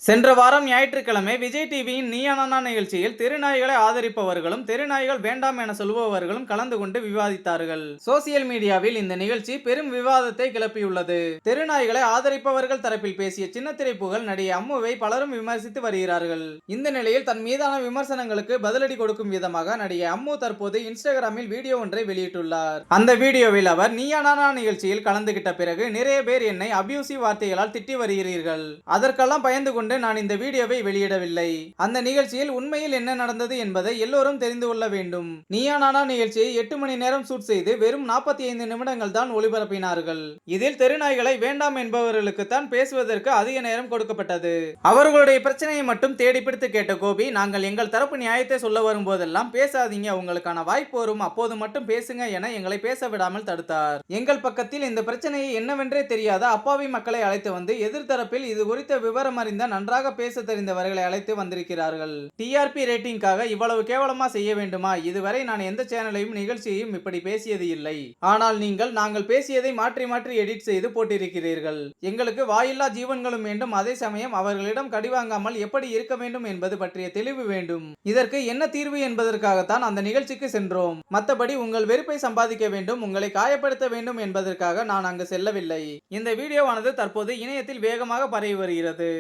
சென்ற வாரம் ஞாயிற்றுக்கிழமை விஜய் டிவியின் நீயா நானா நிகழ்ச்சியில் தெருநாய்களை ஆதரிப்பவர்களும் தெருநாய்கள் வேண்டாம் என சொல்பவர்களும் கலந்து கொண்டு விவாதித்தார்கள். சோசியல் மீடியாவில் இந்த நிகழ்ச்சி பெரும் விவாதத்தை கிளப்பியுள்ளது. தெருநாய்களை ஆதரிப்பவர்கள் தரப்பில் பேசிய சின்னத்திரை புகழ் நடிகை அம்முவை பலரும் விமர்சித்து வருகிறார்கள். இந்த நிலையில் தன் மீதான விமர்சனங்களுக்கு பதிலடி கொடுக்கும் விதமாக நடிகை அம்மு தற்போது இன்ஸ்டாகிராமில் வீடியோ ஒன்றை வெளியிட்டுள்ளார். அந்த வீடியோவில் அவர் நீயா நானா நிகழ்ச்சியில் கலந்துகிட்ட பிறகு நிறைய பேர் என்னை அபியூசிவ் வார்த்தைகளால் திட்டி வருகிறீர்கள். அதற்கெல்லாம் பயந்து கொண்டு நான் இந்த வீடியோவை வெளியிடவில்லை. அந்த நிகழ்ச்சியில் உண்மையில் என்ன நடந்தது என்பதை எல்லோரும் தெரிந்து கொள்ள வேண்டும். நீயா நானா நிகழ்ச்சியை 8 மணி நேரம் ஷூட் செய்து வெறும் 45 நிமிடங்கள் தான் ஒளிபரப்பினார்கள். இதில் தெருநாய்களை வேண்டாம் என்பவர்களுக்கு தான் பேசுவதற்கு அதிக நேரம் கொடுக்கப்பட்டது. அவர்களுடைய பிரச்சனையை மட்டும் தேடி பிடித்து கேட்ட கோபி, நாங்கள் எங்கள் தரப்பு நியாயத்தை சொல்ல வரும் போதெல்லாம் பேசாதீங்க, உங்களுக்கான வாய்ப்பு வரும், அப்போது மட்டும் பேசுங்க என எங்களை பேச விடாமல் தடுத்தார். எங்கள் பக்கத்தில் இந்த பிரச்சனையை என்னவென்றே தெரியாத அப்பாவி மக்களை அழைத்து வந்து எதிர்த்தரப்பில் இது குறித்த விவரம் அறிந்த நன்றாக பேச தெரிந்தவர்களை அழைத்து வந்திருக்கிறார்கள். டிஆர்பி ரேட்டிங்காக இவ்வளவு கேவலமா செய்ய வேண்டுமா? இதுவரை நான் எந்த சேனலையும் நிகழ்ச்சியையும் இப்படி பேசியது இல்லை. ஆனால் நாங்கள் பேசியதை மாற்றி மாற்றி எடிட் செய்து போட்டிருக்கிறீர்கள். எங்களுக்கு வாயில்லா ஜீவன்களும் வேண்டும், அதே சமயம் அவர்களிடம் கடிவாங்காமல் எப்படி இருக்க வேண்டும் என்பது பற்றிய தெளிவு வேண்டும். இதற்கு என்ன தீர்வு என்பதற்காகத்தான் அந்த நிகழ்ச்சிக்கு சென்றோம். மற்றபடி உங்கள் வெறுப்பை சம்பாதிக்க வேண்டும், உங்களை காயப்படுத்த வேண்டும் என்பதற்காக நான் அங்கு செல்லவில்லை. இந்த வீடியோவானது தற்போது இணையத்தில் வேகமாக பரவி வருகிறது.